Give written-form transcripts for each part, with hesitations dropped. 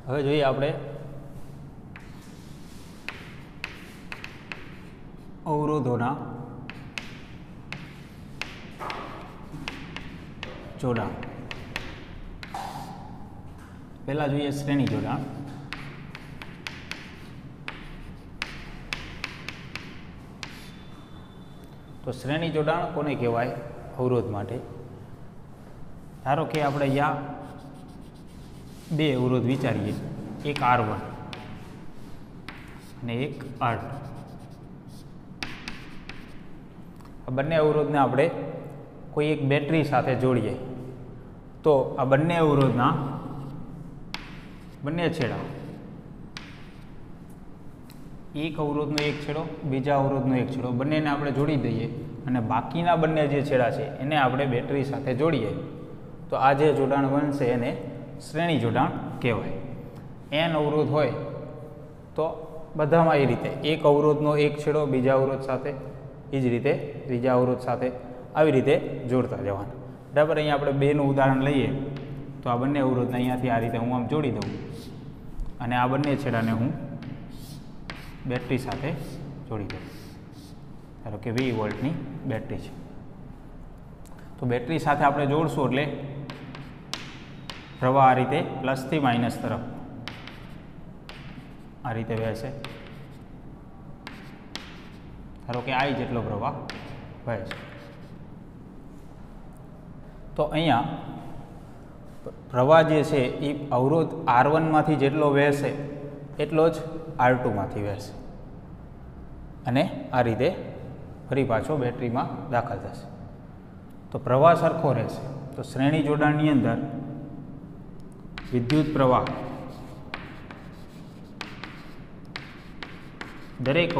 હવે જોઈએ આપણે અવરોધોના જોડાણ. પહેલા જોઈએ શ્રેણી જોડાણ. તો શ્રેણી જોડાણ કોને કહેવાય? અવરોધ માટે. ધારો કે આપણે અહીંયા બે અવરોધ વિચારીએ, એક R1 અને એક R2. આ બંને અવરોધને આપણે કોઈ એક બેટરી સાથે જોડીએ તો આ બંને અવરોધના બંને છેડા, એક અવરોધનો એક છેડો, બીજા અવરોધનો એક છેડો, બંનેને આપણે જોડી દઈએ અને બાકીના બંને જે છેડા છે એને આપણે બેટરી સાથે જોડીએ તો આ જે જોડાણ બનશે એને શ્રેણી જોડાણ કહેવાય. n અવરોધ હોય તો બધામાં એ રીતે એક અવરોધનો એક છેડો બીજા અવરોધ સાથે, એ જ રીતે ત્રીજા અવરોધ સાથે, આવી રીતે જોડતા જવાના. બરાબર. અહીંયા આપણે બેનું ઉદાહરણ લઈએ તો આ બંને અવરોધને અહીંયાથી આ રીતે હું આમ જોડી દઉં અને આ બંને છેડાને હું બેટરી સાથે જોડી દઉં. ધારો કે 20 વોલ્ટની બેટરી છે તો બેટરી સાથે આપણે જોડશું એટલે પ્રવાહ આ રીતે પ્લસથી માઇનસ તરફ આ રીતે વહેશે. ધારો કે I જેટલો પ્રવાહ વહે છે. તો અહીંયા પ્રવાહ જે છે એ અવરોધ R1 માંથી જેટલો વહેશે એટલો જ R2 માંથી વહેશે અને આ રીતે ફરી પાછો બેટરીમાં દાખલ થશે. તો પ્રવાહ સરખો રહેશે. તો શ્રેણી જોડાણની અંદર વિદ્યુત પ્રવાહ દરેક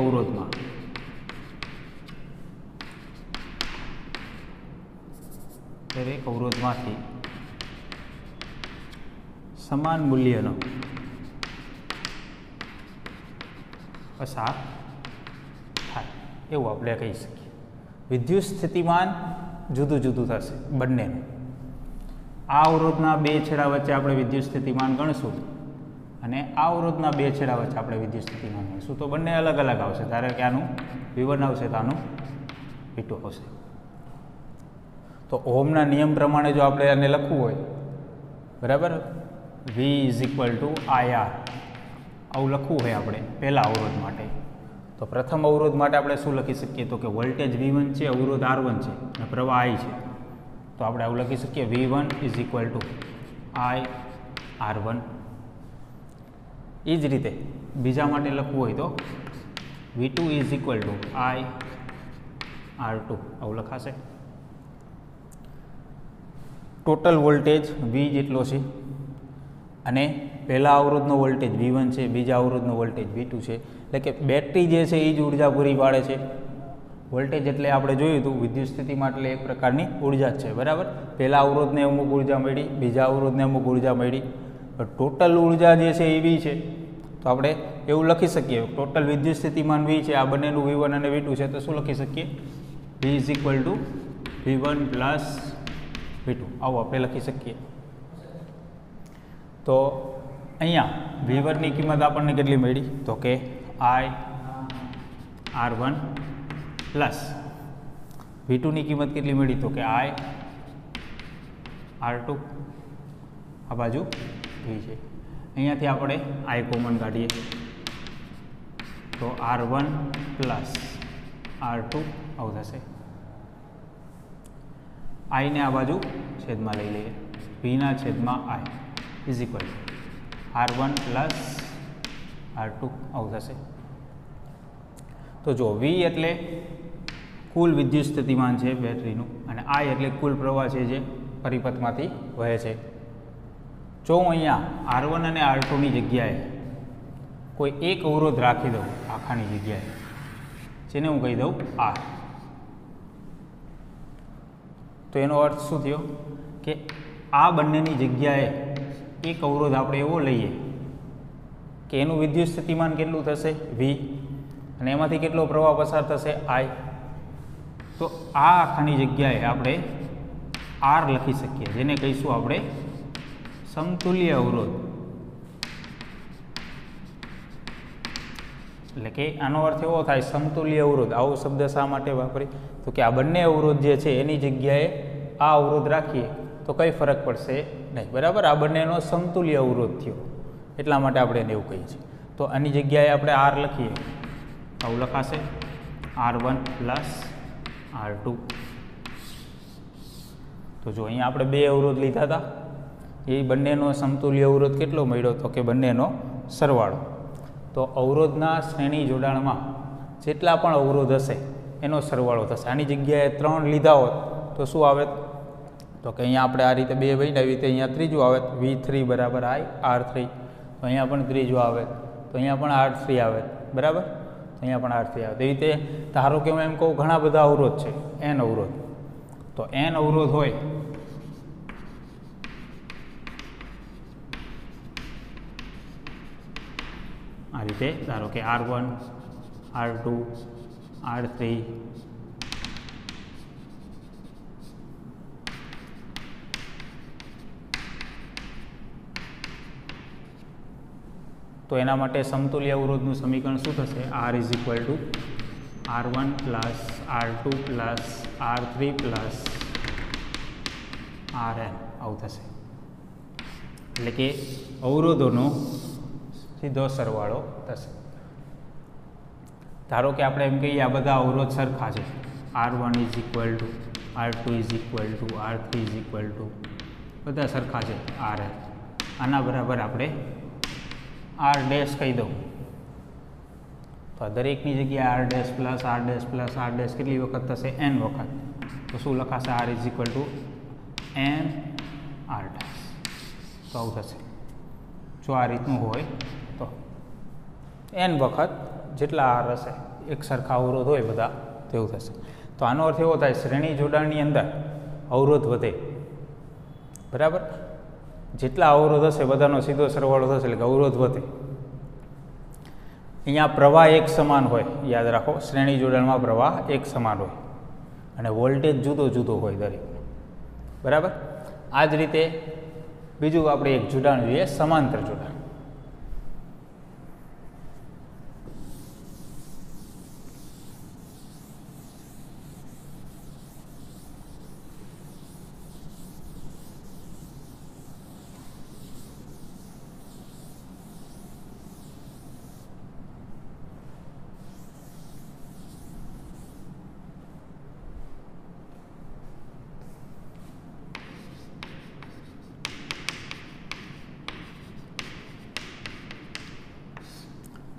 અવરોધમાંથી સમાન મૂલ્યનો પસાર થાય એવું આપણે કહી શકીએ. વિદ્યુત સ્થિતિમાન જુદું જુદું થશે બંનેનું. આ અવરોધના બે છેડા વચ્ચે આપણે વિદ્યુત સ્થિતિમાન ગણશું અને આ અવરોધના બે છેડા વચ્ચે આપણે વિદ્યુત સ્થિતિમાન ગણશું તો બંને અલગ અલગ આવશે. ધારો કે આનું V1 આવશે તો આનું V2 આવશે. તો ઓહમના નિયમ પ્રમાણે જો આપણે આને લખવું હોય, બરાબર, V = IR આવું લખવું હોય આપણે પહેલા અવરોધ માટે, તો પ્રથમ અવરોધ માટે આપણે શું લખી શકીએ? તો કે વોલ્ટેજ V1 છે, અવરોધ R1 છે અને પ્રવાહ I છે. તો આપણે આવું લખી શકીએ V1 = I R1. એ જ રીતે બીજા માટે લખવું હોય તો V2 = I R2 આવું લખાશે. ટોટલ વોલ્ટેજ V જેટલો છે અને પહેલા અવરોધનો વોલ્ટેજ V1 છે, બીજા અવરોધનો વોલ્ટેજ V2 છે, એટલે કે બેટરી જે છે એ જ ઉર્જા પૂરી પાડે છે. વોલ્ટેજ એટલે આપણે જોયું હતું વિદ્યુત સ્થિતિમાં એટલે એક પ્રકારની ઉર્જા જ છે. બરાબર. પહેલા અવરોધને અમુક ઉર્જા મળી, બીજા અવરોધને અમુક ઉર્જા મળી, ટોટલ ઉર્જા જે છે એ V છે. તો આપણે એવું લખી શકીએ ટોટલ વિદ્યુત સ્થિતિમાન V છે, આ બંનેનું V1 અને V2 છે, તો શું લખી શકીએ? V = V1 + V2 આવું આપણે લખી શકીએ. તો અહીંયા V1 ની કિંમત આપણને કેટલી મળી? તો કે I R1 પ્લસ V2 ની કિંમત કેટલી મળી? તો કે I R2. આ બાજુ V છે. અહીંયાથી આપણે I કોમન કાઢીએ તો R1 પ્લસ R2 આવું થશે. I ને આ બાજુ છેદમાં લઈ લઈએ, V/I = R1 પ્લસ R2 આવું થશે. તો જો V એટલે કુલ વિદ્યુત સ્થિતિમાન છે બેટરીનું અને I એટલે કુલ પ્રવાહ છે જે પરિપથમાંથી વહે છે. જો હું અહીંયા R1 અને R2 ની જગ્યાએ કોઈ એક અવરોધ રાખી દઉં આખાની જગ્યાએ, જેને હું કહી દઉં R, તો એનો અર્થ શું થયો કે આ બંનેની જગ્યાએ એક અવરોધ આપણે એવો લઈએ કે એનું વિદ્યુત સ્થિતિમાન કેટલું થશે? V, અને એમાંથી કેટલો પ્રવાહ પસાર થશે? I. તો આ આખાની જગ્યાએ આપણે R લખી શકીએ, જેને કહીશું આપણે સમતુલ્ય અવરોધ. એટલે કે આનો અર્થ એવો થાય સમતુલ્ય અવરોધ. આવો શબ્દ શા માટે વાપરી? તો કે આ બંને અવરોધ જે છે એની જગ્યાએ આ અવરોધ રાખીએ તો કંઈ ફરક પડશે નહીં. બરાબર, આ બંનેનો સમતુલ્ય અવરોધ થયો એટલા માટે આપણે એને એવું કહીએ છીએ. તો આની જગ્યાએ આપણે આર લખીએ, આવું લખાશે R1 પ્લસ R2. તો જો અહીંયા આપણે બે અવરોધ લીધા હતા, એ બંનેનો સમતુલ્ય અવરોધ કેટલો મળ્યો? તો કે બંનેનો સરવાળો. તો અવરોધના શ્રેણી જોડાણમાં જેટલા પણ અવરોધ હશે એનો સરવાળો થશે. આની જગ્યાએ 3 લીધા હોત તો શું આવે? તો કે અહીંયા આપણે આ રીતે બે બન્યા, એવી રીતે અહીંયા ત્રીજું આવે V3 બરાબર I R3. તો અહીંયા પણ ત્રીજું આવે, તો અહીંયા પણ R3 આવે. બરાબર, તો અહીંયા પણ R3 આવે. તો એ રીતે ધારો કે હું એમ કહું ઘણા બધા અવરોધ છે, n અવરોધ. તો n અવરોધ હોય આ રીતે, ધારો કે R1 R2 R3 તો એના માટે સમતુલ્ય અવરોધનું સમીકરણ શું થશે? R is equal to R1 plus R2 plus R3 plus Rn આવું થશે. એટલે કે અવરોધોનો સીધો સરવાળો થશે. ધારો કે આપણે એમ કહીએ આ બધા અવરોધ સરખા છે, R1 is equal to R2 is equal to R3 is equal to બધા સરખા છે Rn. આના બરાબર આપણે R ડેશ કહી દઉં તો આ દરેકની જગ્યાએ R dash plus R dash plus R dash કેટલી વખત થશે? n વખત. તો શું લખાશે? R is equal to n R dash. તો આવું થશે જો આ રીતનું હોય તો n વખત જેટલા R હશે, એક સરખા અવરોધ હોય બધા, તેવું થશે. તો આનો અર્થ એવો થાય શ્રેણી જોડાણની અંદર અવરોધ વધે. બરાબર, જેટલા અવરોધ હશે બધાનો સીધો સરવાળો થશે એટલે કે અવરોધ વધે. અહીંયા પ્રવાહ એક સમાન હોય, યાદ રાખો, શ્રેણી જોડાણમાં પ્રવાહ એક સમાન હોય અને વોલ્ટેજ જુદો જુદો હોય દરેક. બરાબર, આ જ રીતે બીજું આપણે એક જોડાણ જોઈએ, સમાંતર જોડાણ.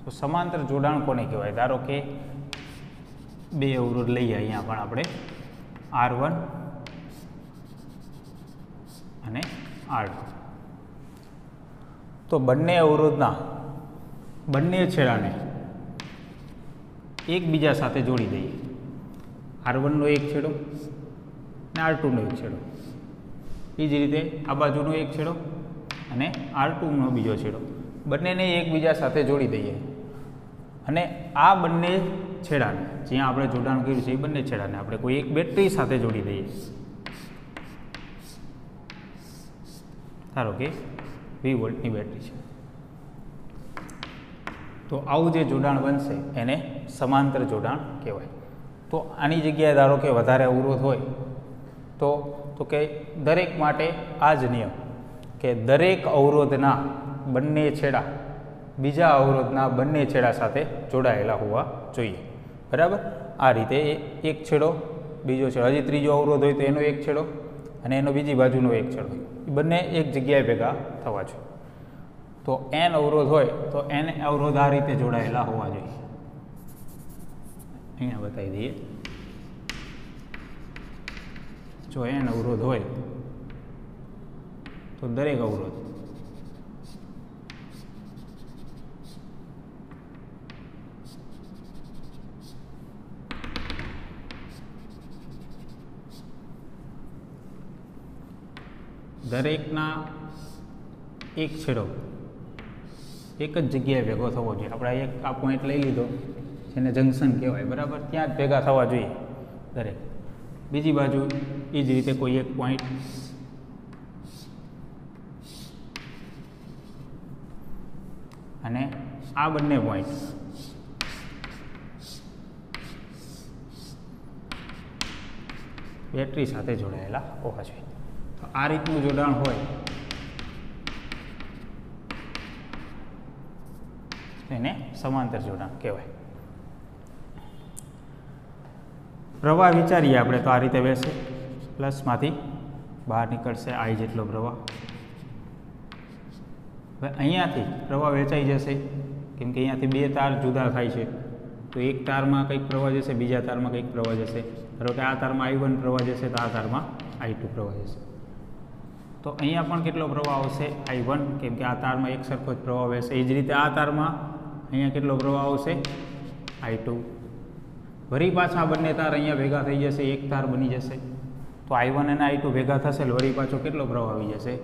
તો સમાંતર જોડાણ કોને કહેવાય? ધારો કે બે અવરોધ લઈએ, અહીંયા પણ આપણે R1 અને R2. તો બંને અવરોધના બંને છેડાને એકબીજા સાથે જોડી દઈએ. R1 નો એક છેડો અને R2 નો એક છેડો, એ જ રીતે આ બાજુનો એક છેડો અને R2 નો બીજો છેડો, બંનેને એકબીજા સાથે જોડી દઈએ. અને આ બંને છેડાને, જ્યાં આપણે જોડાણ કર્યું છે એ બંને છેડાને આપણે કોઈ એક બેટરી સાથે જોડી દઈએ. ધારો કે 20 વોલ્ટની બેટરી છે. તો આવું જે જોડાણ બનશે એને સમાંતર જોડાણ કહેવાય. તો આની જગ્યાએ ધારો કે વધારે અવરોધ હોય તો કે દરેક માટે આ જ નિયમ કે દરેક અવરોધના બંને છેડા બીજા અવરોધના બંને છેડા સાથે જોડાયેલા હોવા જોઈએ. બરાબર, આ રીતે એક છેડો બીજો છેડો, હજી ત્રીજો અવરોધ હોય તો એનો એક છેડો અને એનો બીજી બાજુનો એક છેડો, એ બંને એક જગ્યાએ ભેગા થવા જોઈએ. તો n અવરોધ હોય તો n અવરોધ આ રીતે જોડાયેલા હોવા જોઈએ. અહીંયા બતાવી દઈએ. જો n અવરોધ હોય તો દરેક અવરોધ દરેકના એક છેડો એક જ જગ્યાએ ભેગો થવો જોઈએ. આપણે એક આ પોઈન્ટ લઈ લીધો જેને જંકશન કહેવાય, બરાબર, ત્યાં જ ભેગા થવા જોઈએ દરેક. બીજી બાજુ એ જ રીતે કોઈ એક પોઈન્ટ અને આ બંને પોઈન્ટ બેટરી સાથે જોડાયેલા હોવા જોઈએ. તો આ રીતનું જોડાણ હોય એને સમાંતર જોડાણ કહેવાય. પ્રવાહ વિચારીએ આપણે તો આ રીતે વહેશે, પ્લસમાંથી બહાર નીકળશે આઈ જેટલો પ્રવાહ. હવે અહીંયાથી પ્રવાહ વેચાઈ જશે, કેમ કે અહીંયાથી બે તાર જુદા થાય છે. તો એક તારમાં કંઈક પ્રવાહ જશે, બીજા તારમાં કંઈક પ્રવાહ જશે. ધારો કે આ તારમાં I1 પ્રવાહ જશે તો આ તારમાં I2 પ્રવાહ જશે. તો અહીંયા પણ કેટલો પ્રવાહ આવશે? I1, કેમ કે આ તારમાં એક સરખો જ પ્રવાહ વહેશે. એ જ રીતે આ તારમાં અહીંયા કેટલો પ્રવાહ આવશે? I2. વળી પાછા બંને તાર અહીંયા ભેગા થઈ જશે, એક તાર બની જશે. તો I1 અને I2 ભેગા થશે, વળી પાછો કેટલો પ્રવાહ આવી જશે?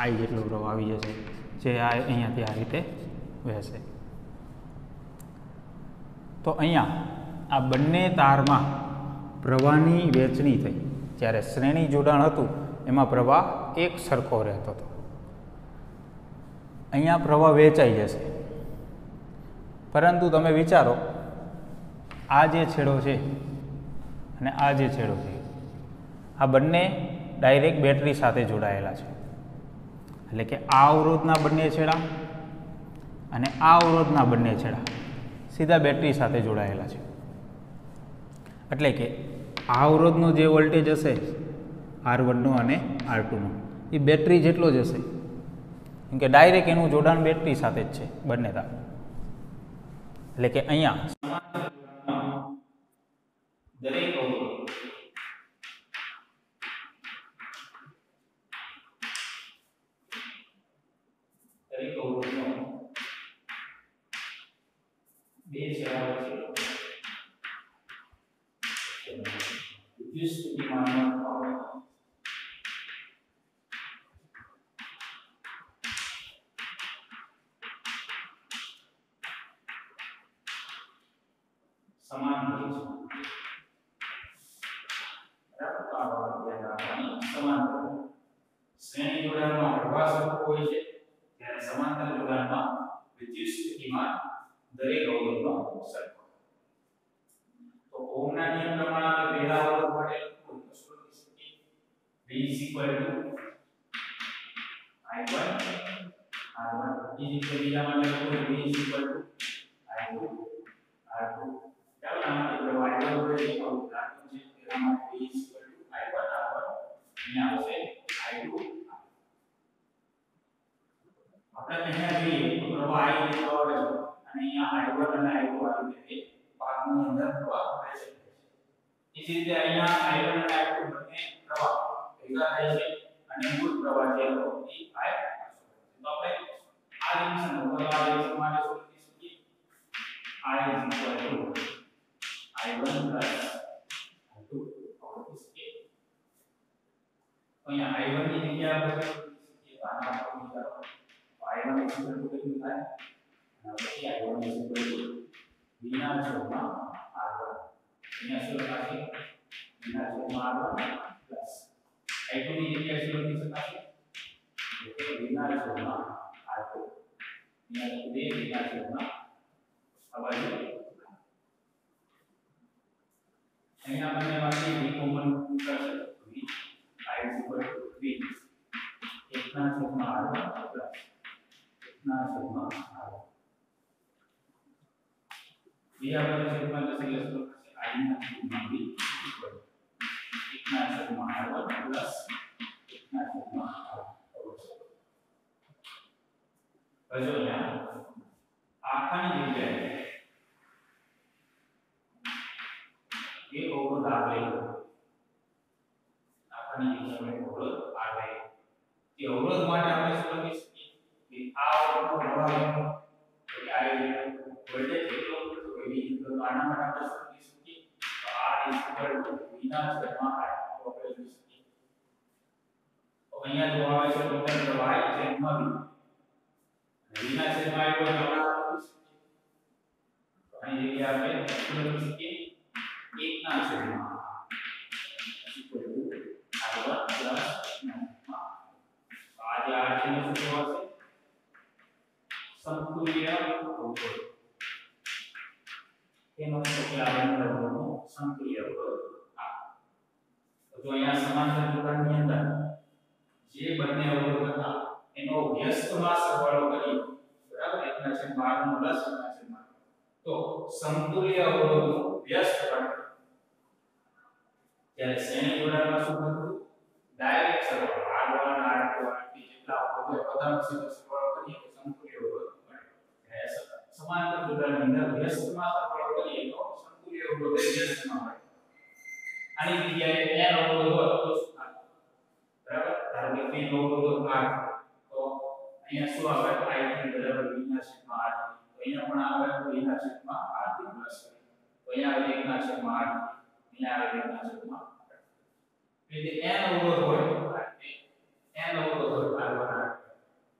I જેટલો પ્રવાહ આવી જશે, જે અહીંયાથી આ રીતે વહેશે. તો અહીંયા આ બંને તારમાં પ્રવાહની વહેંચણી થઈ. જ્યારે શ્રેણી જોડાણ હતું એમાં પ્રવાહ એક સરખો રહેતો હતો. અહીંયા પ્રવાહ વહેંચાઈ જશે, પરંતુ તમે વિચારો આ જે છેડો છે અને આ જે છેડો છે, આ બંને ડાયરેક્ટ બેટરી સાથે જોડાયેલા છે. એટલે કે આ અવરોધના બંને છેડા અને આ અવરોધના બંને છેડા સીધા બેટરી સાથે જોડાયેલા છે. એટલે કે આ અવરોધનો જે વોલ્ટેજ હશે R1 નો અને R2 નો, એ બેટરી જેટલો જ હશે, કેમ કે ડાયરેક્ટ એનું જોડાણ બેટરી સાથે જ છે બંને તાર. એટલે કે અહીંયા દરેક અવરોધ બે છેડા વચ્ચે વિદ્યુત સ્થિતિમાનમાં સમાન હોય છે. સમાંતર શ્રેણી જોડાણમાં પ્રવાહ સરખો હોય છે, ત્યારે સમાંતર જોડાણમાં વિદ્યુત સ્થિતિમાન દરેક અવરોધનો સરખો. તો ઓહમના નિયમ પ્રમાણે આપણે પહેલા અવરોધ માટે લખવું તો શું લખી શકીએ? V I1 R1. એ જ રીતે બીજા માટે લખવું V I2 R2. ચાલો આમાંથી પ્રવાહ I1 હોય છે, અવરોધ R2 છે, તેના માટે V I1 R1. અહીંયા આવશે I2. આપણે અહીંયા જોઈએ તો પ્રવાહ I જેટલો આવે છે, અને અહીંયા I1 અને I2 આવી રીતે ભાગની અંદર પ્રવાહ વહે છે. એ જ રીતે અહીંયા I1 અને I2 બંને પ્રવાહ ભેગા થાય છે, અને મૂળ પ્રવાહ છે તો એ I. તો આપણે આ રિએક્શન માટે શું લખી શકીએ? I I1 I2 લખી શકીએ. અહીંયા I1 ની જગ્યાએ આપણે લખી શકીએ આના પર વિચારો. I1 કેટલું થાય? અને પછી I1 V ના છેદમાં R1. અહીંયા શું લખાશે? V ના છેદમાં R1 પ્લસ I2 ની જગ્યાએ શું લખી શકાશે? એટલે V ના છેદમાં R2. અહીંયા બે V ના છેદમાં આ બાજુ. અહીંયા બંનેમાંથી V કોમન કરશે તો V I V 1 ના છેદમાં R1 પ્લસ 1 ના છેદમાં R1. બીજા બધા છેદમાં જશે એટલે શું થશે? I ના છેદમાં V 1 ના છેદમાં R1 પ્લસ 1 ના છેદમાં R2. હવે જો અહીંયા આખાની જગ્યાએ એક અવરોધ R લઈ લો. આખાની જગ્યાએ અવરોધ R લઈ લો. તે અવરોધ માટે આપણે શું લખી શકીએ? કે આ અવરોધનો પ્રવાહ એનો એટલે I વોલ્ટેજ કેટલો તો V તો આના માટે આપણે શું લખી શકીએ? તો R V ના છેદમાં I તો આપણે લખી શકીએ. તો અહીંયા જો આવે છે ટોટલ પ્રવાહ I છેદમાં V. V ના છેદમાં I હોય તો આપણે લખી શકીએ. તો અહીં જગ્યાએ આપણે શું લખી શકીએ? 1 ના છેદમાં R1 પ્લસ આ જે R છે એનું શું થશે? સમતુલ્ય અવરોધ. એનો એટલે આ બંને અવરોધનો સમતુલ્ય અવરોધ. તો જો અહીંયા સમાંતર જોડાણની અંદર જે બંને અવરોધ હતા એનો વ્યસ્તમાં સરવાળો કરીએ બરાબર 1/12 નો પ્લસ 1/12 તો સમતુલ્ય અવરોધનો વ્યસ્ત ગણ જ્યારે શ્રેણી જોડાણમાં શું થતું ડાયરેક્ટ સરવાળો R1 R2 R3 જેટલા અવરોધો બધાનો સીધો સરવાળો કરીએ તો સમતુલ્ય અવરોધ મળે સમાંતર જોડાણની અંદર વ્યસ્તમાં સરવાળો કરીએ તો સમતુલ્ય અવરોધ વ્યસ્તમાં મળે આની જગ્યાએ n અવરોધો હોય તો શું થાય બરાબર ધારો કે 3 અવરોધો R તો અહીંયા શું આવે I3 બરાબર v ના છેદમાં R તો અહીંયા પણ આવે v ના છેદમાં R3 પ્લસ તો અહીંયા આવે 1 ના છેદમાં R અહીંયા આવે 1 ના છેદમાં એટલે n અવરોધ હોય n અવરોધ હોય R1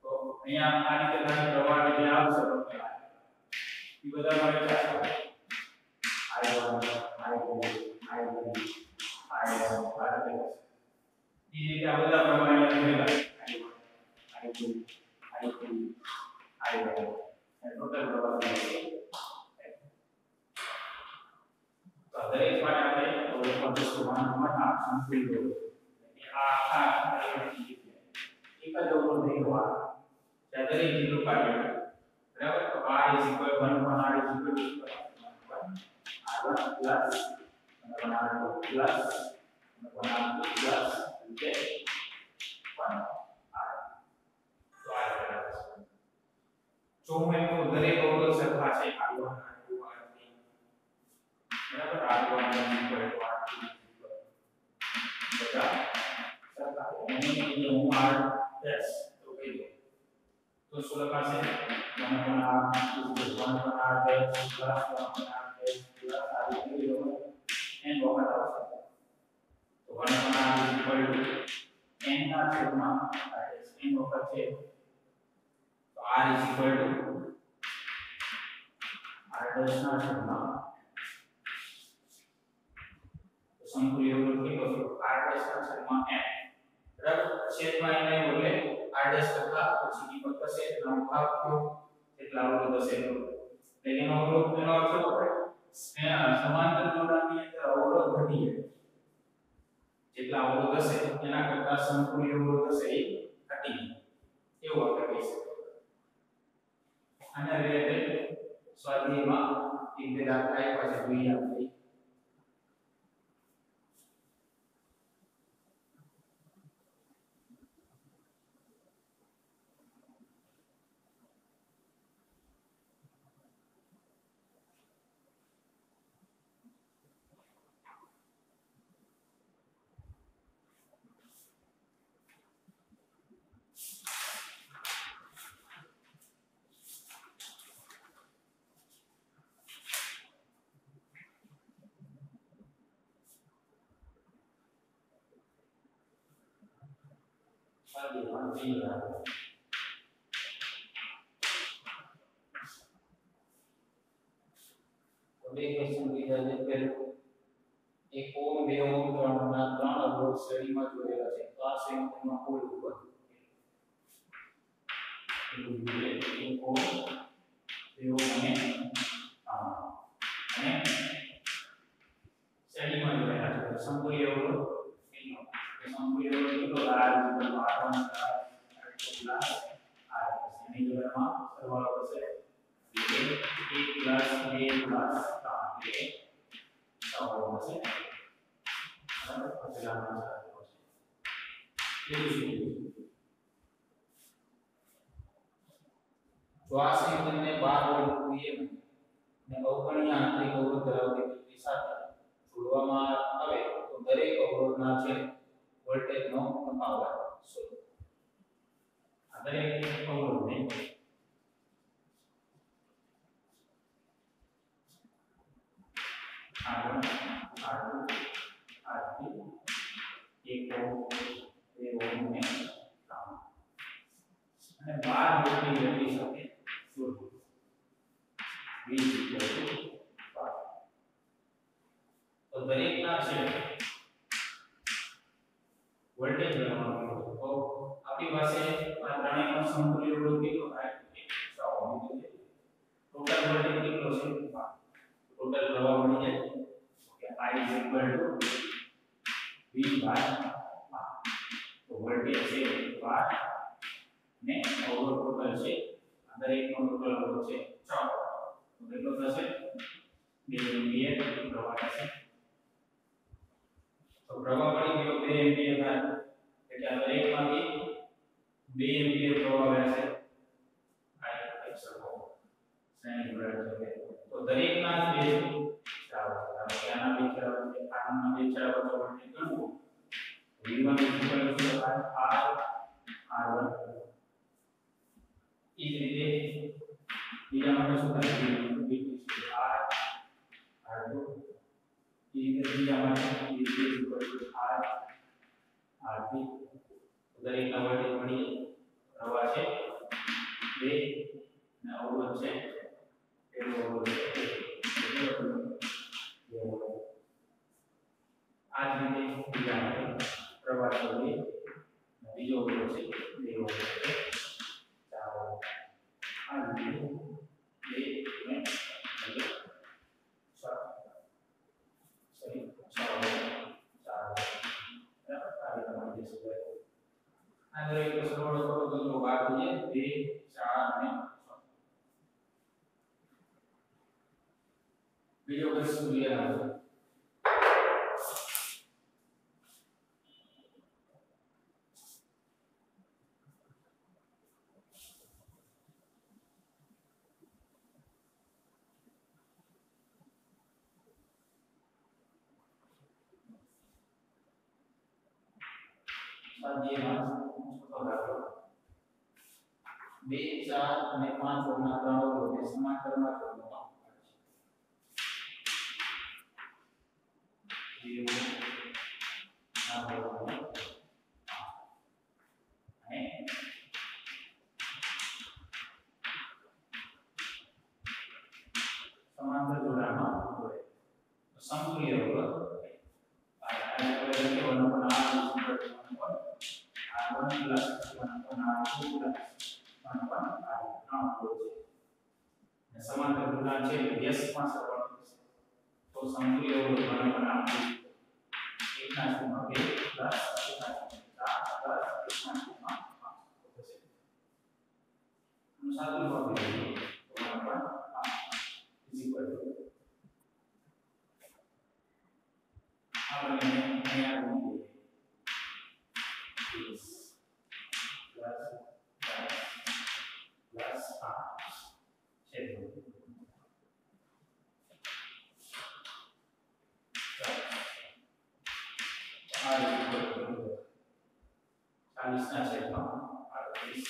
તો અહીંયા આ રીતે તમે પ્રવાહ જે આવશે તો એ બધા મળે છે I1 I2 I3 એ રીતે આ બધા પ્રમાણે લખેલા I1 I2 I3 I1 એ ટોટલ પ્રવાહ છે તો દરેક માટે આપણે પદ્ધતિમાં સંતુલિત આ એક જ અવરોધ નહીં હોય દરેક જીરો કાર્ય બરાબર તો R = 1 R = R1 plus R2 plus R2 plus કે 1 R તો આ જો મેં તો દરેક અવરોધ સરખા છે R1 R2 R3 બરાબર R1 R2 બધા સરખા અને એ હું R પ્લસ તો કહી દો તો શું લખાશે 1 R plus 1 R plus 1 R plus R n વખત આવશે તો 1 R n ના છેદમાં n વખત છે તો R R ના છેદમાં તો સમતુલ્ય અવરોધ કેટલો છે R ના છેદમાં n બરાબર છેદમાં n ને બદલે R કરતા પછી કિંમત થશે એટલો ભાગ થયો એટલા અવરોધ હશે એટલે એનો અવરોધ એનો અર્થ શું થાય સમાંતર જોડાણની અંદર અવરોધ ઘટી જાય જેટલા અવરોધ હશે એના કરતા સમતુલ્ય અવરોધ હશે એ ઘટી જાય એવું આપણે કહી શકીએ આના રિલેટેડ સ્વાધ્યાયમાં એક બે દાખલા આપ્યા છે જોઈએ આપણે બે ક્વેશ્ચન લીધા છે પહેલું 1 ઓમ 2 ઓમ 3 ના 3 અવરોધ શ્રેણીમાં જોડેલા છે તો આ શ્રેણીમાં કુલ ઉપર 1 ઓમ 2 ઓમ અને શ્રેણીમાં જોડેલા છે સમતુલ્ય અવરોધ કેટલો સમતુલ્ય અવરોધ કેટલો R R1 R2 R શ્રેણી જોડવામાં સરવાળો થશે 1 પ્લસ 2 પ્લસ 3 સરવાળો થશે બરાબર પહેલાનો સરવાળો છે જો આ સંબંધને 12 વોલ્ટ જોઈએ અને અવગણ્ય આંતરિક અવરોધ ધરાવતી બેટરી સાથે જોડવામાં આવે તો દરેક અવરોધના છે વોલ્ટેજનો તફાવત શોધો આ દરેક અવરોધને R1 R2 R3 1 ઓમ 2 ઓમ અને 12 વોલ્ટની બેટરી સાથે જોડો V તો દરેકના છે વોલ્ટેજ ગણવાનો તો આપણી પાસે આ ત્રણેયનો સમતુલ્ય અવરોધ કેટલો થાય 100 ટોટલ વોલ્ટેજ કેટલો છે ટોટલ પ્રવાહ મળી જાય કે I V बाय R तो वोल्टेज છે R ને અવરોધ ટોટલ છે અંદર એકનો ટોટલ અવરોધ છે 6 તો કેટલો થશે 2 એમ્પિયર પ્રવાહ છે તો પ્રવાહ મળી ગયો 2 એમ્પિયર થાય એટલે આ દરેકમાંથી 2 એમ્પિયર પ્રવાહ વહેશે આ એક સરખો શ્રેણી જોડાયેલ છે તો દરેકના 2 ચાલો આના બે છેડા વચ્ચે આના બે છેડા વચ્ચે વોલ્ટેજ ગણવું V1 R1 इस રીતે બીજા માટે શું થાય V2 R R2 इस રીતે બીજા માટે V3 R R3 દરેકના વોલ્ટેજ મળી પ્રવાહ છે 2 અને અવરોધ છે પેલો અવરોધ છે આ જ રીતે બીજા માટે પ્રવાહ છે 2 બીજો અવરોધ છે 2 અવરોધ છે ચાલો આ રીતે 2 અને 6 सही 6 अंदर एक सरળ કરો તો જો બાદ થઈએ 2 4 અને 6 બીજો પ્રશ્ન ક્લિયર આવશે સ્વાધ્યાયમાં છઠ્ઠો દાખલો 2 4 અને 5 ઓહ્મના ત્રણ અવરોધને સમાંતરમાં જોડવામાં આવે છે અને સમાંતર જોડાણમાં હોય તો સમતુલ્ય અવરોધ R1 plus 1 R2 plus 1 R3 છે સમાંતર જોડાણ છે એટલે વ્યસ્તમાં સરવાળો થશે તો સમતુલ્ય અવરોધ બનાવવાના આપણે 1/2 plus 1/4 plus 1/5 થશે સાદું વાપરી લઈએ તો 1/5 is equal to આપણે અહીંયા મૂકીએ is plus R છે R is equal to 40 ના છેદમાં 38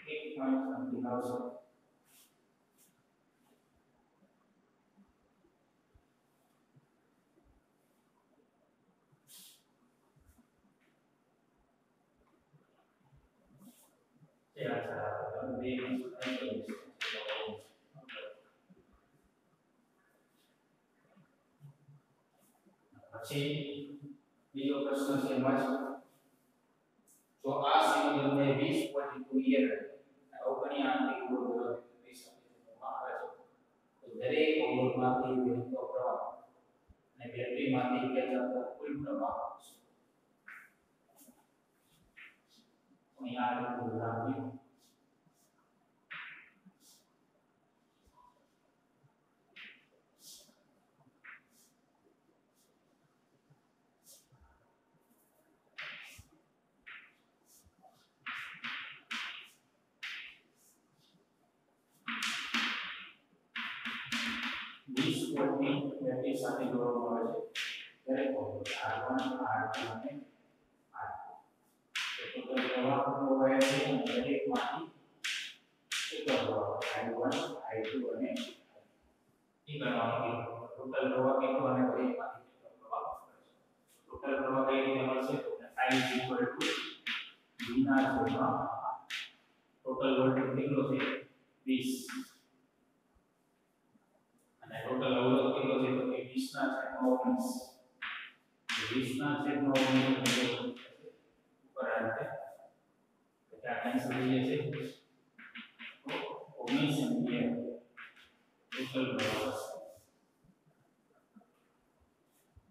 1 point something આવશે પછી બીજો પ્રશ્ન છે એમાં જો આ સિલિન્ડરને 20 વોલ્ટ કુલિયર અવગણી આંતરિક અવરોધ આવે છે તો દરેક અવરોધમાંથી વહેતો પ્રવાહ અને બેટરીમાંથી ખેંચાતો કુલ પ્રવાહ અહીંયા આ રીતે ઉદાહરણ 20 વોલ્ટની બેટરી સાથે જોડવામાં આવે છે દરેક અવરોધ R1 R2 અને R3 તો ટોટલ પ્રવાહ કેટલો વહે છે દરેકમાંથી કેટલો પ્રવાહ I1 I2 અને એ ગણવાનું ટોટલ પ્રવાહ કેટલો અને દરેકમાંથી કેટલો પ્રવાહ ટોટલ પ્રવાહ કઈ રીતે મળશે તો I V ના છેદમાં ટોટલ વોલ્ટેજ કેટલો છે 20 અને ટોટલ અવરોધ કેટલો છે તો કે 20 ના છેદમાં 19 20 ના છેદમાં 19 ઉપર આ રીતે તો આ કેન્સલ થઈ જશે તો 19 એમ્પિયર ટોટલ પ્રવાહ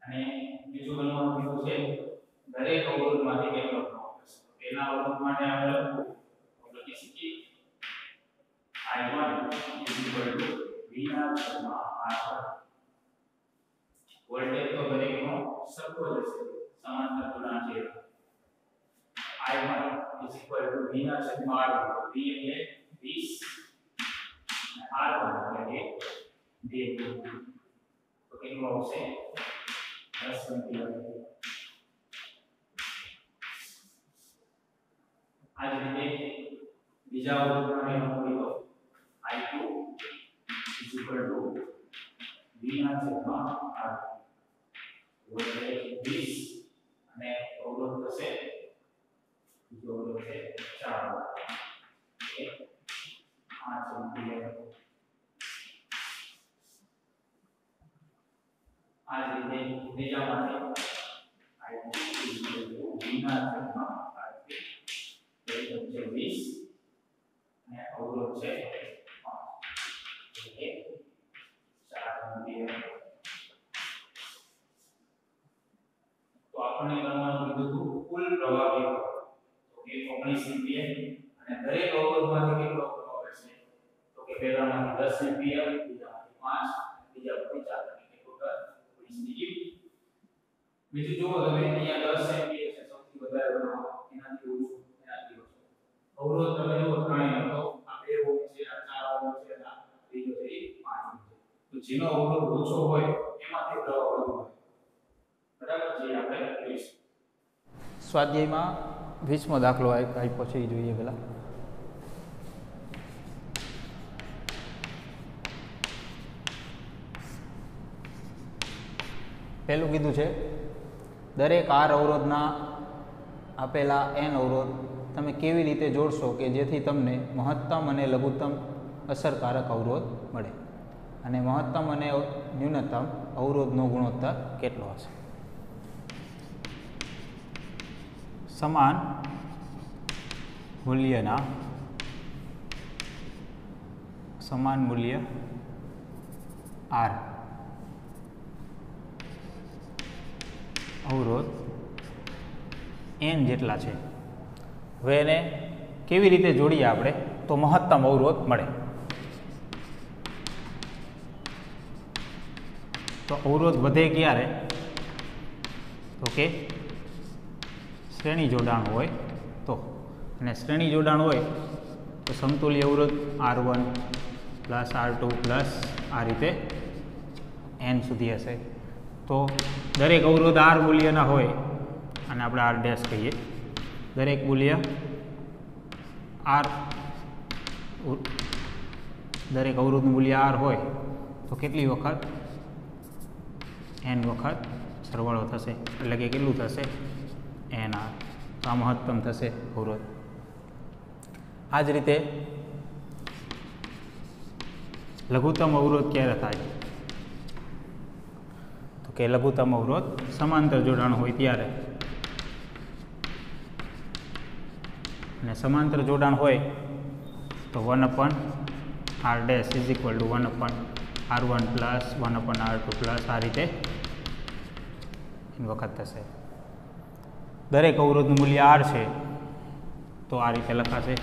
અને બીજું બનવાનું કીધું છે દરેક અવરોધમાંથી કેટલો પ્રવાહ હશે. તેના અવરોધ માટે આપણે લખવું તો લખી શકીએ I1 V ના છેદમાં R1. વોલ્ટેજ તો દરેકનો સરખો જ હશે, સમાંતર જોડાણ છે. I1 V ના છેદમાં R1. તો V એટલે 20 અને R1 એટલે 2. તો કેટલું આવશે 10 એમ્પિયર. આ જ રીતે બીજા અવરોધમાં લખવું તો I2 V ના છેદમાં R. વોલ્ટેજ 20 અને અવરોધ થશે બીજો અવરોધ છે 4 એ 5 એમ્પિયર. આ જ રીતે બીજા માટે I2 V ના છેદમાં R3. વોલ્ટેજ છે 20 અને અવરોધ છે 5 એ 4 એમ્પિયર. તો આપણને ગણવાનું કીધું હતું કુલ પ્રવાહ કેટલો. તો કે 19 એમ્પિયર. અને દરેક અવરોધમાંથી કેટલો પ્રવાહ હશે તો કે પહેલામાંથી 10 એમ્પિયર, બીજામાંથી 5, બીજામાંથી 4 એટલે ટોટલ 19. બીજું જુઓ તમે અહીંયા 10 એમ્પિયર છે સૌથી વધારે પ્રવાહ, એનાથી ઓછું, એનાથી ઓછું. અવરોધ તમે જુઓ ત્રણેય તો આ 2 ઓહ્મ છે, આ 4 ઓહ્મ છે, આ ત્રીજો છે 5 ઓહ્મ છે. તો જેનો અવરોધ ઓછો હોય એમાંથી પ્રવાહ વધુ હોય. બરાબર છે, આપણે જોઈશું. સ્વાધ્યાયમાં 20મો દાખલો આપ્યો છે એ જોઈએ પહેલા. પહેલું કીધું છે દરેક R અવરોધના આપેલા n અવરોધ તમે કેવી રીતે જોડશો કે જેથી તમને મહત્તમ અને લઘુત્તમ અસરકારક અવરોધ મળે, અને મહત્તમ અને ન્યૂનતમ અવરોધનો ગુણોત્તર કેટલો હશે. સમાન મૂલ્યના સમાન મૂલ્ય R અવરોધ n જેટલા છે. હવે એને કેવી રીતે જોડીએ આપણે તો મહત્તમ અવરોધ મળે. તો અવરોધ વધે ક્યારે તો કે શ્રેણી જોડાણ હોય તો, અને શ્રેણી જોડાણ હોય તો સમતુલ્ય અવરોધ R1 પ્લસ R2 પ્લસ આ રીતે n સુધી હશે. તો દરેક અવરોધ R મૂલ્યના હોય અને આપણે R ડેશ કહીએ. દરેક મૂલ્ય R, દરેક અવરોધનું મૂલ્ય R હોય તો કેટલી વખત n વખત સરવાળો થશે, એટલે કે કેટલું થશે NR. તો આ મહત્તમ થશે અવરોધ. આ જ રીતે લઘુત્તમ અવરોધ ક્યારે થાય તો કે લઘુત્તમ અવરોધ સમાંતર જોડાણ હોય ત્યારે. અને સમાંતર જોડાણ હોય તો 1/R dash is equal to 1/R1 plus 1/R2 plus આ રીતે n વખત થશે. દરેક અવરોધનું મૂલ્ય R છે તો આ રીતે લખાશે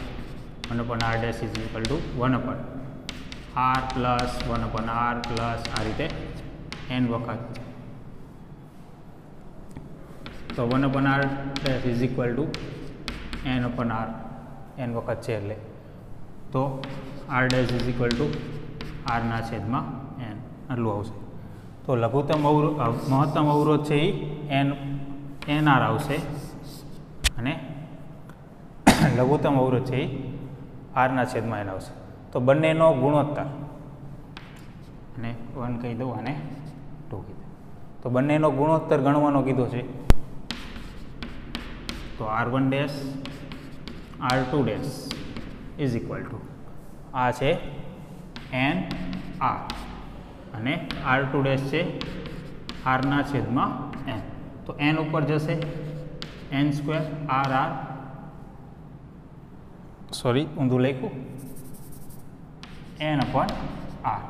1/R dash is equal to 1/R plus 1/R plus આ રીતે n વખત. તો 1/R dash is equal to n/R n વખત છે એટલે તો R dash is equal to R ના છેદમાં n આટલું આવશે. તો લઘુત્તમ અવરોધ મહત્તમ અવરોધ છે એ NR આવશે, અને લઘુત્તમ અવરોધ છે એ R ના છેદમાં n આવશે. તો બંનેનો ગુણોત્તર, અને 1 કહી દઉં અને 2 કહી દઉં. તો બંનેનો ગુણોત્તર ગણવાનો કીધો છે. તો R1 dash R2 dash is equal to આ છે NR અને R2 ડેશ છે R ના છેદમાં n. તો n ઉપર જશે n સ્ક્વેર RR, સોરી ઊંધું લખ્યું, n/R.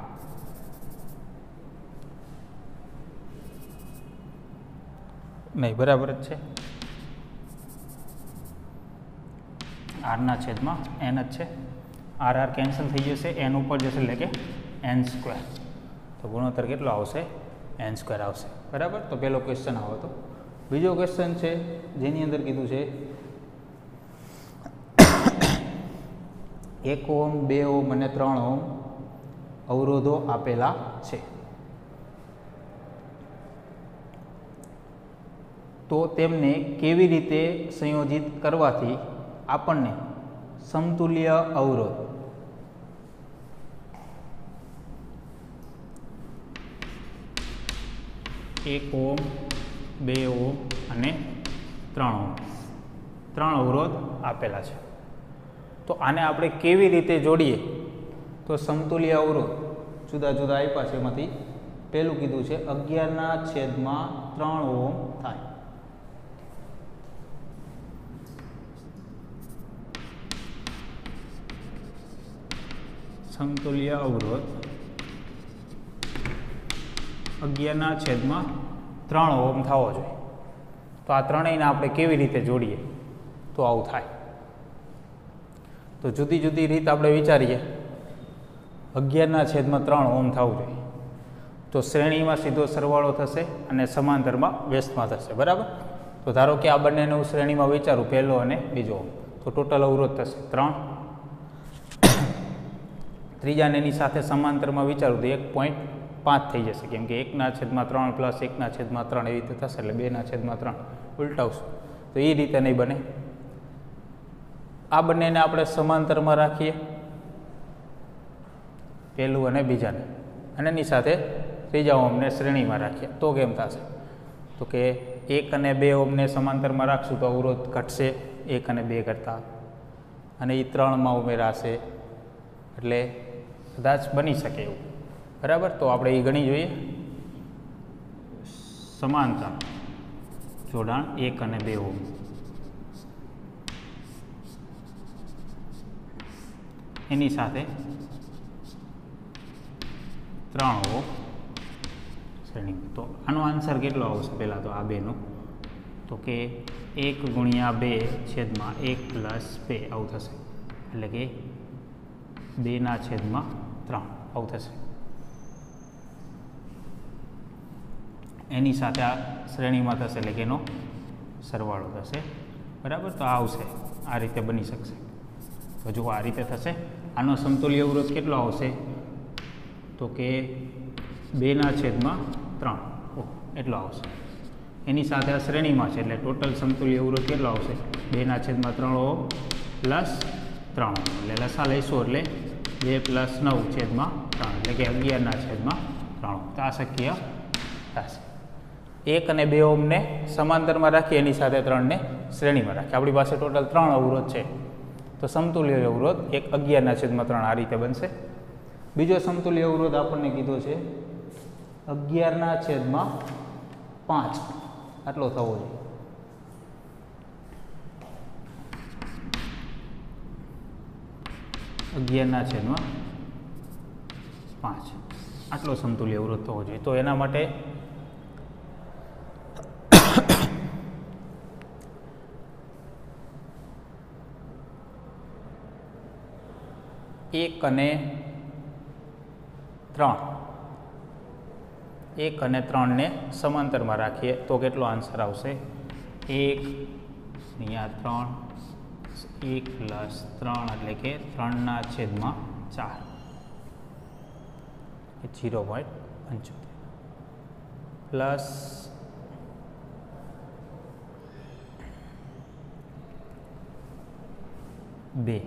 નહીં, બરાબર જ છે. આરના છેદમાં એન જ છે. આર કેન્સલ થઈ જશે, એન ઉપર જશે એટલે કે એન સ્ક્વેર. તો ગુણોત્તર કેટલો આવશે? એન સ્ક્વેર આવશે. બરાબર. તો પહેલો ક્વેશ્ચન આવો હતો. બીજો ક્વેશ્ચન છે જેની અંદર કીધું છે 1 ઓહમ 2 ઓહમ અને 3 ઓહમ અવરોધો આપેલા છે. તો તેમને કેવી રીતે સંયોજિત કરવાથી આપણને સમતુલ્ય અવરોધ એક ઓહમ 2 ઓહમ અને 3 ઓહમ 3 અવરોધ આપેલા છે. તો આને આપણે કેવી રીતે જોડીએ તો સમતુલ્ય અવરોધ જુદા જુદા આપ્યા છે. એમાંથી પહેલું કીધું છે 11/3 ઓહમ થાય. સમતુલ્ય અવરોધ 11/3 ઓહમ થવો જોઈએ. તો આ ત્રણેયને આપણે કેવી રીતે જોડીએ તો આવું થાય. તો જુદી જુદી રીત આપણે વિચારીએ. 11/3 ઓહમ થવું જોઈએ તો શ્રેણીમાં સીધો સરવાળો થશે અને સમાંતરમાં વ્યસ્તમાં થશે. બરાબર. તો ધારો કે આ બંનેને હું શ્રેણીમાં વિચારું, પહેલો અને બીજો, તો ટોટલ અવરોધ થશે 3. ત્રીજાને એની સાથે સમાંતરમાં વિચારું તો 1.5 થઈ જશે, કેમ કે 1/3 પ્લસ 1/3 એવી રીતે થશે, એટલે 2/3 ઉલટાવશું તો એ રીતે નહીં બને. આ બંનેને આપણે સમાંતરમાં રાખીએ, પહેલું અને બીજાને, અને એની સાથે ત્રીજા ઓહમને શ્રેણીમાં રાખીએ તો કેમ થશે? તો કે 1 અને 2 ઓહમને સમાંતરમાં રાખશું તો અવરોધ ઘટશે 1 અને 2 કરતાં, અને એ 3માં ઉમેરાશે, એટલે કદાચ બની શકે એવું. બરાબર. તો આપણે એ ગણી જોઈએ. સમાંતર જોડાણ 1 અને 2 ઓહમ, એની સાથે 3 ઓહમ શ્રેણી. તો આનો આન્સર કેટલો આવશે? પહેલાં તો આ બેનો તો કે 1 × 2/1 + 2 આવું થશે, એટલે કે 2/3 આવું થશે. એની સાથે આ શ્રેણીમાં થશે એટલે કે એનો સરવાળો થશે. બરાબર. તો આ આવશે, આ રીતે બની શકશે. તો જુઓ આ રીતે થશે. આનો સમતુલ્ય અવરોધ કેટલો આવશે? તો કે 2/3 એટલો આવશે. એની સાથે આ શ્રેણીમાં છે એટલે ટોટલ સમતુલ્ય અવરોધ કેટલો આવશે? 2/3 ઓહમ પ્લસ 3 ઓહમ, એટલે લસા લઈશું એટલે 2 + 9/3 એટલે કે 11/3. તો આ શક્ય થશે. 1 અને 2 ઓહમને સમાંતરમાં રાખીએ, એની સાથે 3ને શ્રેણીમાં રાખીએ. આપણી પાસે ટોટલ 3 અવરોધ છે, તો સમતુલ્ય અવરોધ 11/3 આ રીતે બનશે. બીજો સમતુલ્ય અવરોધ આપણને કીધો છે 11/5 આટલો થવો જોઈએ. (11/5) આટલો સમતુલ્ય અવરોધ થવો જોઈએ. તો એના માટે એક અને 3ને સમાંતરમાં રાખીએ તો કેટલો આન્સર આવશે? 1 × 3 1 + 3 એટલે કે 3/4 0.75 પ્લસ 2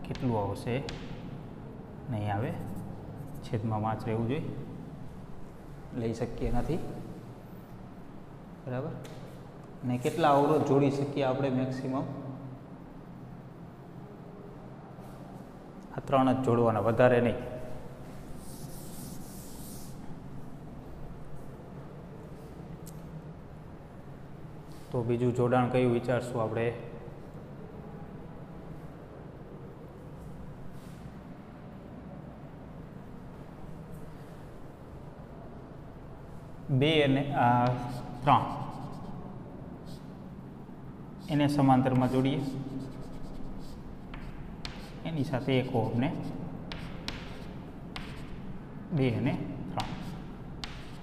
કેટલું આવશે? નહીં આવે, છેદમાં 5 રહેવું જોઈએ, લઈ શકીએ નથી. બરાબર. ને કેટલા અવરોધ જોડી શકીએ આપણે મેક્સિમમ? આ 3 જ જોડવાના, વધારે નહીં. તો બીજું જોડાણ કયું વિચારશું આપણે? 2 અને 3 એને સમાંતરમાં જોડીએ, એની સાથે 1 ઓહમને 2 અને 3,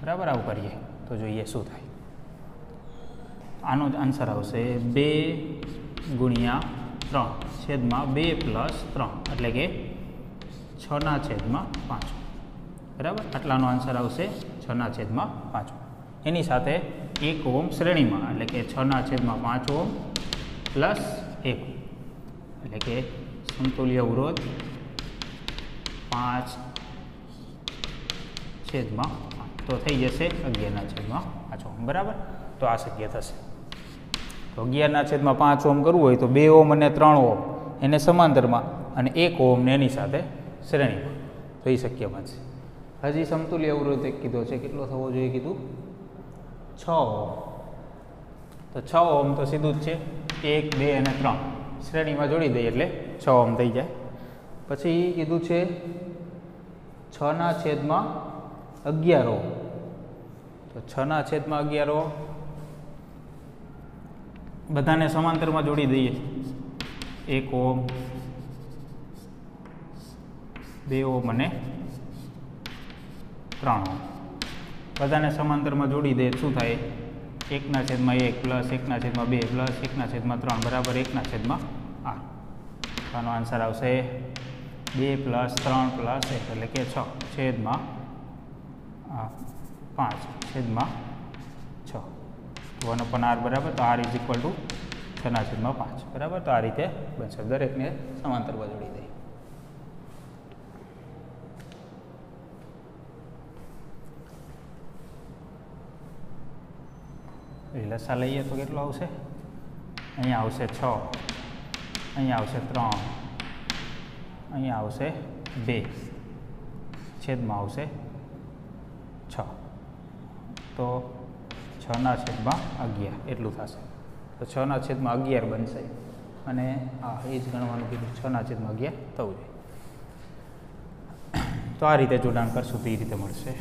બરાબર. આવું કરીએ તો જોઈએ શું થાય. આનો જ આન્સર આવશે 2 ગુણ્યા 3 છેદમાં 2 પ્લસ 3 એટલે કે 6/5, બરાબર. આટલાનો આન્સર આવશે 6/5. એની સાથે 1 ઓહમ શ્રેણીમાં એટલે કે 6/5 ઓહમ પ્લસ 1 એટલે કે સમતુલ્ય અવરોધ 5/5 તો થઈ જશે 11/5 ઓહમ, બરાબર. તો આ શક્ય થશે. તો 11/5 ઓહમ કરવું હોય તો 2 ઓહમ અને 3 ઓહમ એને સમાંતરમાં અને 1 ઓહમને એની સાથે શ્રેણીમાં, તો એ શક્ય બનશે. હજી સમતુલ્ય અવરોધ એક કીધો છે, કેટલો થવો જોઈએ કીધું? 6 ઓહમ. તો 6 ઓહમ તો સીધું જ છે, 1, 2 અને 3 શ્રેણીમાં જોડી દઈએ એટલે 6 ઓહમ થઈ જાય. પછી કીધું છે 6/11 ઓહમ. તો 6/11 ઓહમ બધાને સમાંતરમાં જોડી દઈએ, 1 ઓહમ, 2 ઓહમ અને 3 ઓહમ બધાને સમાંતરમાં જોડી દે શું થાય? 1/1 પ્લસ 1/2 પ્લસ 1/3 બરાબર 1/8. આનો આન્સર આવશે 2 પ્લસ 3 પ્લસ 1 એટલે કે 6/5/6. 1/r બરાબર. તો r = 6/5, બરાબર. તો આ રીતે બનશે. દરેકને સમાંતરમાં જોડી દઈએ. લસા લઈએ તો કેટલો આવશે? અહીંયા આવશે 6, અહીંયા આવશે 3, અહીંયા આવશે 2, છેદમાં આવશે 6. તો 6/11 એટલું થશે. તો 6/11 બનશે અને એ જ ગણવાનું કીધું, 6/11 થવું જોઈએ. તો આ રીતે જોડાણ કરશું તો એ રીતે મળશે.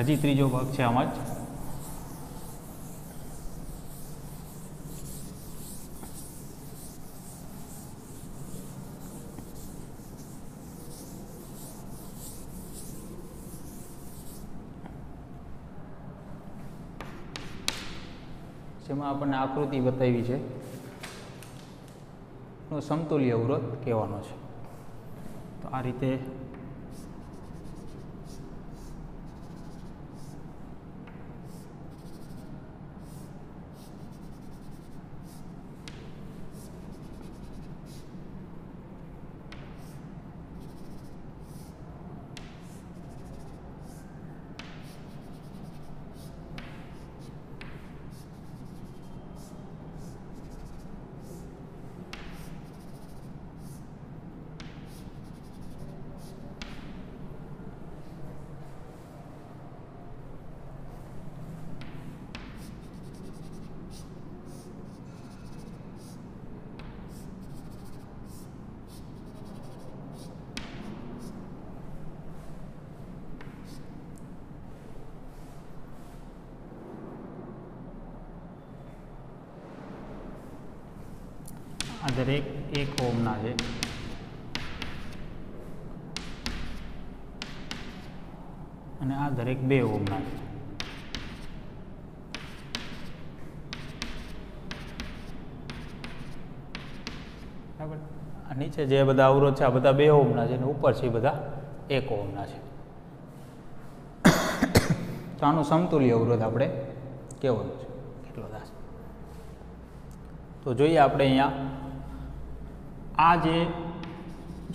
હજી ત્રીજો ભાગ છે આમાં જ. જેમાં આપણને આકૃતિ બતાવી છે, સમતુલ્ય અવરોધ કહેવાનો છે. તો આ રીતે આ દરેક 1 ઓહમના છે. અને આ દરેક 2 ઓહમના છે. બરાબર. આ નીચે જે બધા અવરોધ છે આ બધા 2 ઓહમના છે અને ઉપર છે એ બધા 1 ઓહમના છે. તો આનું સમતુલ્ય અવરોધ આપણે કહેવાનું છે કેટલો થશે. તો જોઈએ આપણે અહીંયા આ જે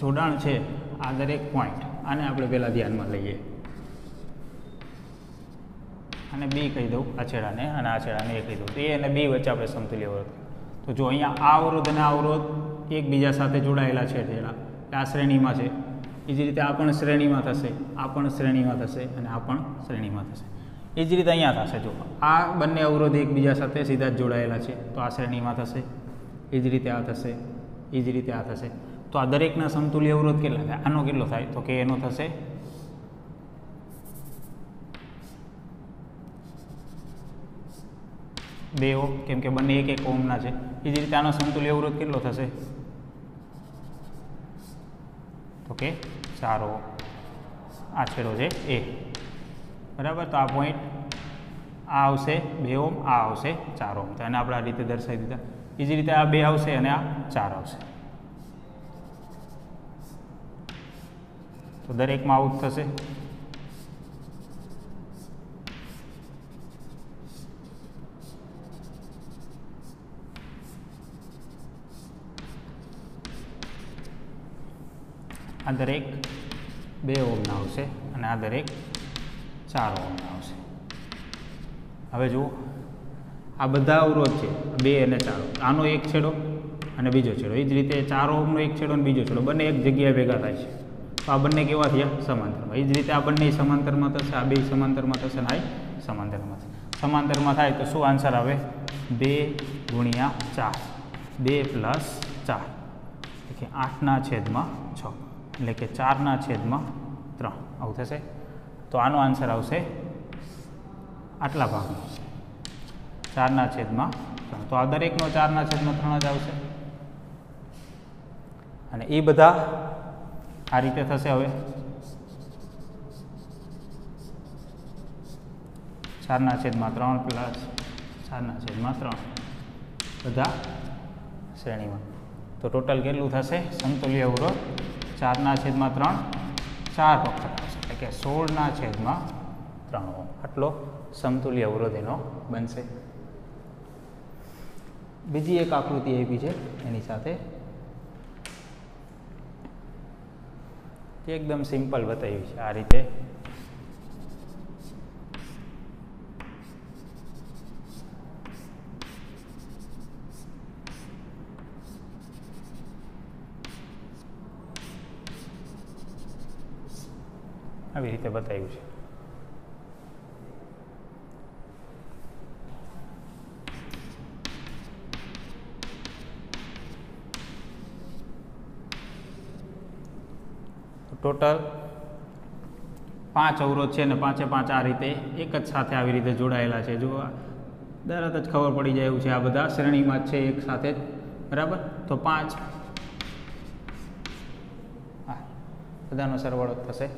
જોડાણ છે આ દરેક પોઈન્ટ આને આપણે પહેલાં ધ્યાનમાં લઈએ. અને બી કહી દઉં આ છેડાને અને આ છેડાને એ કહી દઉં. તો એ અને બી વચ્ચે આપણે સમતુલ્ય અવરોધ. તો જો અહીંયા આ અવરોધ અને આ અવરોધ એકબીજા સાથે જોડાયેલા છે છેડા, આ શ્રેણીમાં છે. એ જ રીતે આ પણ શ્રેણીમાં થશે, આ પણ શ્રેણીમાં થશે અને આ પણ શ્રેણીમાં થશે. એ જ રીતે અહીંયા થશે. જો આ બંને અવરોધ એકબીજા સાથે સીધા જ જોડાયેલા છે તો આ શ્રેણીમાં થશે. એ જ રીતે આ થશે, એ જ રીતે આ થશે. તો આ દરેકના સમતુલ્ય અવરોધ કેટલા થાય? આનો કેટલો થાય? તો કે એનો થશે 2 ઓહ્મ, કેમ કે બંને 1 ઓહ્મના છે. એ જ રીતે આનો સમતુલ્ય અવરોધ કેટલો થશે? તો કે 4 ઓહ્મ. આ છેડો છે એ, બરાબર. તો આ પોઈન્ટ આ આવશે 2 ઓહ્મ, આ આવશે 4 ઓહ્મ. તો એને આપણે આ રીતે દર્શાવી દીધા. એ જ રીતે આ 2 આવશે અને આ 4 આવશે. તો દરેકમાં આવું જ થશે. આ દરેક 2 ઓહ્મના આવશે અને આ દરેક 4 ઓહ્મના આવશે. હવે જુઓ, આ બધા અવરોધ છે 2 અને 4. આનો એક છેડો અને બીજો છેડો. એ જ રીતે 4 ઓહ્મનો એક છેડો અને બીજો છેડો બંને એક જગ્યાએ ભેગા થાય છે. તો આ બંને કેવા થયા? સમાંતરમાં. એ જ રીતે આ બંને સમાંતરમાં થશે, આ 2 સમાંતરમાં થશે અને આ સમાંતરમાં થશે. સમાંતરમાં થાય તો શું આન્સર આવે? 2 ગુણ્યા 4, 2 પ્લસ 4 એટલે કે 8/6, એટલે કે 4/3 આવું થશે. તો આનો આન્સર આવશે આટલા ભાગનો 4/3. તો આ દરેકનો 4/3 જ આવશે. અને એ બધા આ રીતે થશે. હવે 4/3 પ્લસ 4/3 બધા શ્રેણીમાં. તો ટોટલ કેટલું થશે? સમતુલ્ય અવરોધ 4/3 4 વખત આવશે, એટલે કે 16/3 ઓહ્મ. આટલો સમતુલ્ય અવરોધ એનો બનશે. બીજી એક આકૃતિ આપી છે એની સાથે, જે એકદમ સિમ્પલ બતાવ્યું છે. આ રીતે આવી રીતે બતાવ્યું છે. ટોટલ 5 અવરોધ છે ને 5એ 5 આ રીતે એક જ સાથે આવી રીતે જોડાયેલા છે. જો તરત જ ખબર પડી જાય એવું છે. આ બધા શ્રેણીમાં જ છે એક સાથે જ, બરાબર. તો 5 બધાનો સરવાળો થશે